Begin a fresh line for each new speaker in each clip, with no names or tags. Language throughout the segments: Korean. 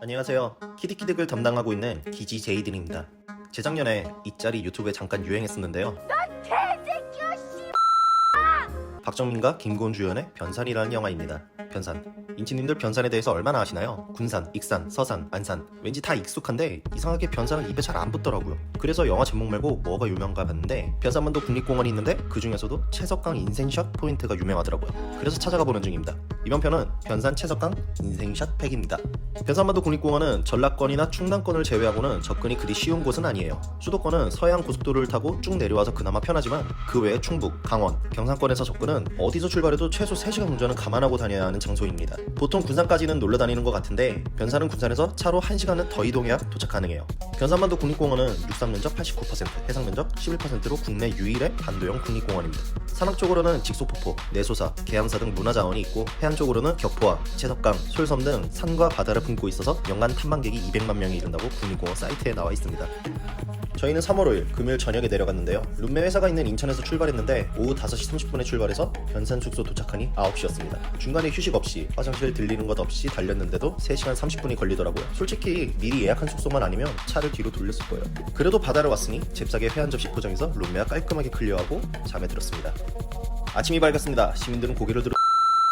안녕하세요. 키득키득을 담당하고 있는 기지 제이든입니다. 재작년에 이 짤이 유튜브에 잠깐 유행했었는데요. 박정민과 김고은 주연의 변산이라는 영화입니다. 변산. 인치님들 변산에 대해서 얼마나 아시나요? 군산, 익산, 서산, 안산. 왠지 다 익숙한데 이상하게 변산은 입에 잘 안 붙더라고요. 그래서 영화 제목 말고 뭐가 유명한가 봤는데 변산반도 국립공원이 있는데 그 중에서도 채석강 인생샷 포인트가 유명하더라고요. 그래서 찾아가 보는 중입니다. 이번 편은 변산 채석강 인생샷 팩입니다. 변산반도 국립공원은 전라권이나 충남권을 제외하고는 접근이 그리 쉬운 곳은 아니에요. 수도권은 서해안 고속도로를 타고 쭉 내려와서 그나마 편하지만 그 외에 충북, 강원, 경상권에서 접근은 어디서 출발해도 최소 3시간 운전은 감안하고 다녀야 하는 장소입니다. 보통 군산까지는 놀러 다니는 것 같은데 변산은 군산에서 차로 1시간은 더 이동해야 도착 가능해요. 변산반도 국립공원은 육상 면적 89%, 해상 면적 11%로 국내 유일의 반도형 국립공원입니다. 산악 쪽으로는 직소폭포, 내소사, 계양사 등 문화자원이 있고 해안 쪽으로는 격포와 채석강, 솔섬 등 산과 바다를 품고 있어서 연간 탐방객이 200만 명이 이른다고 국립공원 사이트에 나와 있습니다. 저희는 3월 5일 금요일 저녁에 내려갔는데요. 룸메 회사가 있는 인천에서 출발했는데 오후 5시 30분에 출발해서 변산 숙소 도착하니 9시였습니다. 중간에 휴식 없이 화장실 들리는 것 없이 달렸는데도 3시간 30분이 걸리더라고요. 솔직히 미리 예약한 숙소만 아니면 차를 뒤로 돌렸을 거예요. 그래도 바다를 왔으니 잽싸게 회 한 접시 포장해서 룸메와 깔끔하게 클리어하고 잠에 들었습니다. 아침이 밝았습니다. 시민들은 고개를 들어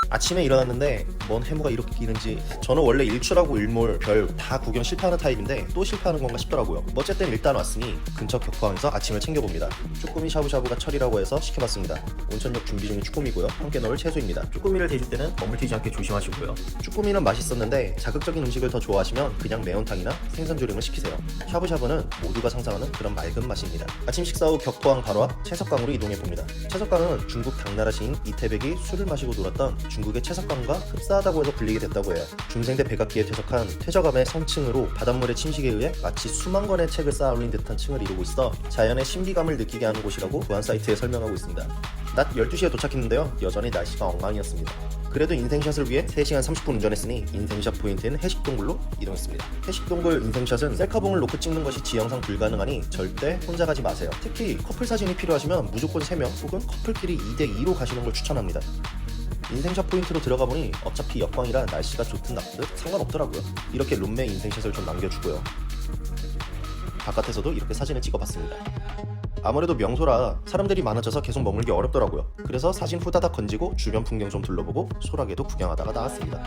아침에 일어났는데 뭔 해무가 이렇게 기는지. 저는 원래 일출하고 일몰, 별 다 구경 실패하는 타입인데 또 실패하는 건가 싶더라고요. 어쨌든 일단 왔으니 근처 격포항에서 아침을 챙겨봅니다. 쭈꾸미 샤브샤브가 철이라고 해서 시켜봤습니다. 온천역 준비 중인 쭈꾸미고요. 함께 넣을 채소입니다. 쭈꾸미를 데실 때는 머물뜨지 않게 조심하시고요. 쭈꾸미는 맛있었는데 자극적인 음식을 더 좋아하시면 그냥 매운탕이나 생선조림을 시키세요. 샤브샤브는 모두가 상상하는 그런 맑은 맛입니다. 아침 식사 후 격포항 바로 앞 채석강으로 이동해봅니다. 채석강은 중국 당나라 시인 이태백이 술을 마시고 놀았던 중국의 채석강과 흡사하다고 해서 불리게 됐다고 해요. 중생대 백악기에 퇴적한 퇴적암의 성층으로 바닷물의 침식에 의해 마치 수만 권의 책을 쌓아올린 듯한 층을 이루고 있어 자연의 신비감을 느끼게 하는 곳이라고 보안 사이트에 설명하고 있습니다. 낮 12시에 도착했는데요. 여전히 날씨가 엉망이었습니다. 그래도 인생샷을 위해 3시간 30분 운전했으니 인생샷 포인트인 해식동굴로 이동했습니다. 해식동굴 인생샷은 셀카봉을 놓고 찍는 것이 지영상 불가능하니 절대 혼자 가지 마세요. 특히 커플 사진이 필요하시면 무조건 3명 혹은 커플끼리 2대2로 가시는 걸 추천합니다. 인생샷 포인트로 들어가 보니 어차피 역광이라 날씨가 좋든 나쁘든 상관없더라고요. 이렇게 룸메 인생샷을 좀 남겨주고요. 바깥에서도 이렇게 사진을 찍어봤습니다. 아무래도 명소라 사람들이 많아져서 계속 머물기 어렵더라고요. 그래서 사진 후다닥 건지고 주변 풍경 좀 둘러보고 소라게도 구경하다가 나왔습니다.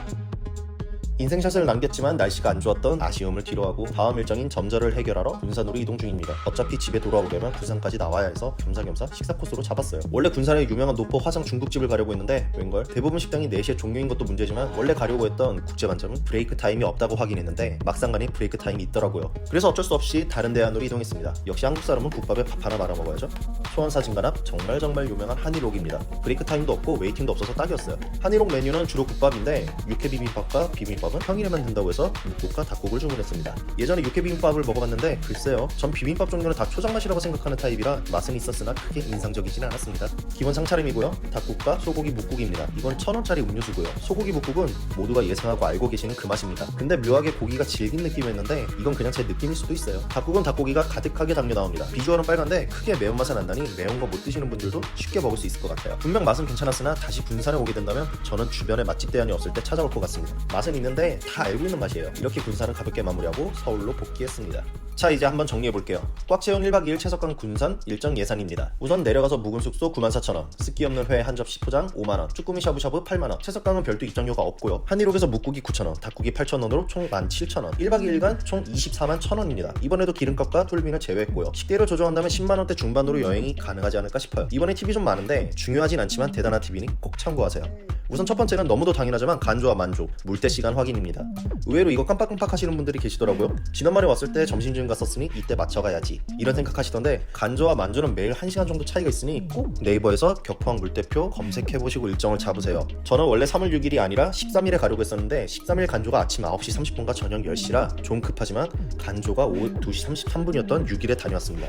인생샷을 남겼지만 날씨가 안 좋았던 아쉬움을 뒤로하고 다음 일정인 점절을 해결하러 군산으로 이동 중입니다. 어차피 집에 돌아오려면 부산까지 나와야 해서 겸사겸사 식사 코스로 잡았어요. 원래 군산에 유명한 노포 화상 중국집을 가려고 했는데 웬걸 대부분 식당이 4시에 종료인 것도 문제지만 원래 가려고 했던 국제반점은 브레이크 타임이 없다고 확인했는데 막상 가니 브레이크 타임이 있더라고요. 그래서 어쩔 수 없이 다른 대안으로 이동했습니다. 역시 한국 사람은 국밥에 밥 하나 말아 먹어야죠. 소원사진관 앞 정말 유명한 한일옥입니다. 브레이크 타임도 없고 웨이팅도 없어서 딱이었어요. 한일옥 메뉴는 주로 국밥인데 육회 비빔밥과 비빔밥은 평일에만 된다고 해서 묵국과 닭국을 주문했습니다. 예전에 육회 비빔밥을 먹어봤는데 글쎄요, 전 비빔밥 종류는 다 초장맛이라고 생각하는 타입이라 맛은 있었으나 크게 인상적이진 않았습니다. 기본 상차림이고요. 닭국과 소고기 묵국입니다. 이건 1,000원짜리 음료수고요. 소고기 묵국은 모두가 예상하고 알고 계시는 그 맛입니다. 근데 묘하게 고기가 질긴 느낌이었는데 이건 그냥 제 느낌일 수도 있어요. 닭국은 닭고기가 가득하게 담겨 나옵니다. 비주얼은 빨간데 크게 매운맛은 안 나니 매운 거 못 드시는 분들도 쉽게 먹을 수 있을 것 같아요. 분명 맛은 괜찮았으나 다시 군산에 오게 된다면 저는 주변에 맛집 대안이 없을 때 찾아올 것 같습니다. 맛은 있는데 다 알고 있는 맛이에요. 이렇게 군산을 가볍게 마무리하고 서울로 복귀했습니다. 자, 이제 한번 정리해볼게요. 꽉 채운 1박 2일 채석강 군산 일정 예산입니다. 우선 내려가서 묵은 숙소 94,000원, 스키 없는 회 한 접시 포장 5만원, 쭈꾸미 샤브샤브 8만원, 채석강은 별도 입장료가 없고요. 한일옥에서 묵국이 9,000원, 닭국이 8,000원으로 총 17,000원, 1박 2일간 총 24만 1,000원입니다. 이번에도 기름값과 툴비는 제외했고요. 식대로 조정한다면 10만원대 중반으로 여행이 가능하지 않을까 싶어요. 이번에 팁이 좀 많은데 중요하진 않지만 대단한 팁이니 꼭 참고하세요. 우선 첫 번째는 너무도 당연하지만 간조와 만조, 물때 시간 확인입니다. 의외로 이거 깜빡깜빡 하시는 분들이 계시더라고요. 지난번에 왔을 때 점심쯤 갔었으니 이때 맞춰가야지 이런 생각하시던데 간조와 만조는 매일 1시간 정도 차이가 있으니 꼭 네이버에서 격포항 물대표 검색해보시고 일정을 잡으세요. 저는 원래 3월 6일이 아니라 13일에 가려고 했었는데 13일 간조가 아침 9시 30분과 저녁 10시라 좀 급하지만 간조가 오후 2시 33분이었던 6일에 다녀왔습니다.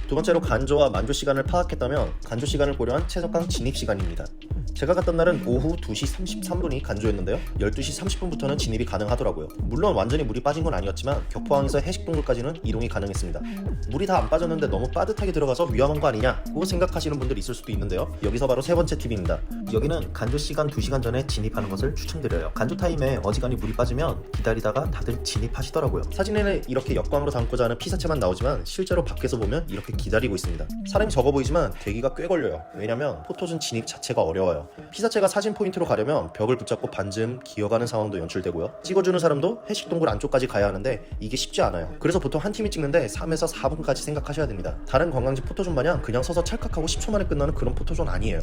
두 번째로 간조와 만조 시간을 파악했다면 간조 시간을 고려한 채석강 진입 시간입니다. 제가 갔던 날은 오후 2시 33분이 간조였는데요. 12시 30분부터는 진입이 가능하더라고요. 물론 완전히 물이 빠진 건 아니었지만 격포항에서 해식동굴까지는 이동이 가능했습니다. 물이 다 안 빠졌는데 너무 빠듯하게 들어가서 위험한 거 아니냐고 생각하시는 분들이 있을 수도 있는데요. 여기서 바로 세 번째 팁입니다. 여기는 간조 시간 2시간 전에 진입하는 것을 추천드려요. 간조 타임에 어지간히 물이 빠지면 기다리다가 다들 진입하시더라고요. 사진에는 이렇게 역광으로 담고자 하는 피사체만 나오지만 실제로 밖에서 보면 이렇게 기다리고 있습니다. 사람이 적어 보이지만 대기가 꽤 걸려요. 왜냐면 포토존 진입 자체가 어려워요. 피사체가 사진 포인트로 가려면 벽을 붙잡고 반쯤 기어가는 상황도 연출되고요. 찍어주는 사람도 해식동굴 안쪽까지 가야 하는데 이게 쉽지 않아요. 그래서 보통 한 팀이 찍는데 3에서 4분까지 생각하셔야 됩니다. 다른 관광지 포토존 마냥 그냥 서서 찰칵하고 10초 만에 끝나는 그런 포토존 아니에요.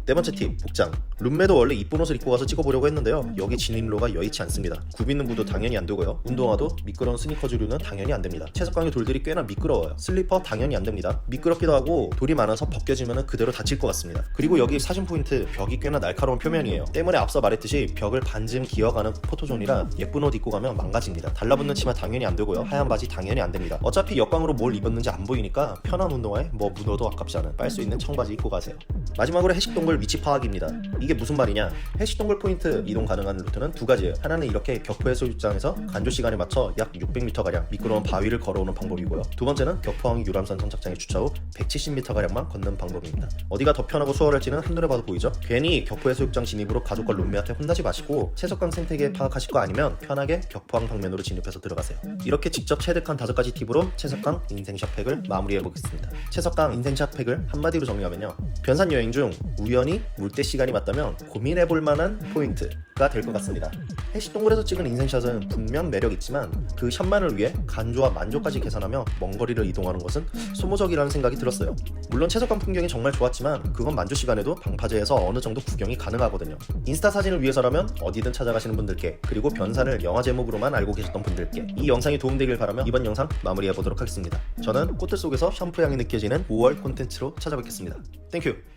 네 번째 팁, 복장. 룸메도 원래 이쁜 옷을 입고 가서 찍어보려고 했는데요. 여기 진입로가 여의치 않습니다. 굽 있는 구도 당연히 안 되고요. 운동화도 미끄러운 스니커즈류는 당연히 안 됩니다. 채석강의 돌들이 꽤나 미끄러워요. 슬리퍼 당연히 안 됩니다. 미끄럽기도 하고 돌이 많아서 벗겨지면 그대로 다칠 것 같습니다. 그리고 여기 사진 포인트, 벽이 꽤나 날카로운 표면이에요. 때문에 앞서 말했듯이 벽을 반쯤 기어가는 포토존이라 예쁜 옷 입고 가면 망가집니다. 달라붙는 치마 당연히 안 되고요. 하얀 바지 당연히 안 됩니다. 어차피 역광으로 뭘 입었는지 안 보이니까 편한 운동화에 뭐 묻어도 아깝지 않은 빨 수 있는 청바지 입고 가세요. 마지막으로 해식동굴 위치 파악입니다. 이게 무슨 말이냐? 해식동굴 포인트 이동 가능한 루트는 두 가지예요. 하나는 이렇게 격포해수욕장에서 간조 시간에 맞춰 약 600m가량 미끄러운 바위를 걸어오는 방법이고요. 두 번째는 격포항 유람선 선착장에 주차 후 170m가량만 걷는 방법입니다. 어디가 더 편하고 수월할지는 한눈에 봐도 보이죠? 괜히 격포해수욕장 진입으로 가족과 룸메한테 혼나지 마시고 채석강 생태계 파악하실 거 아니면 편하게 격포항 방면으로 진입해서 들어가세요. 이렇게 직접 체득한 5가지 팁으로 채석강 인생샷 팩을 마무리해보겠습니다. 채석강 인생샷 팩을 한마디로 정리하면요. 변산 여행 중 우연히 물때 시간이 맞다면 고민해볼 만한 포인트가 될 것 같습니다. 해식동굴에서 찍은 인생샷은 분명 매력있지만 그 샷만을 위해 간조와 만조까지 계산하며 먼 거리를 이동하는 것은 소모적이라는 생각이 들었어요. 물론 채석강 풍경이 정말 좋았지만 그건 만조 시간에도 방파제에서 어느 정도 구경이 가능하거든요. 인스타 사진을 위해서라면 어디든 찾아가시는 분들께, 그리고 변산을 영화 제목으로만 알고 계셨던 분들께 이 영상이 도움되길 바라며 이번 영상 마무리해보도록 하겠습니다. 저는 꽃들 속에서 샴푸 향이 느껴지는 5월 콘텐츠로 찾아뵙겠습니다. 땡큐!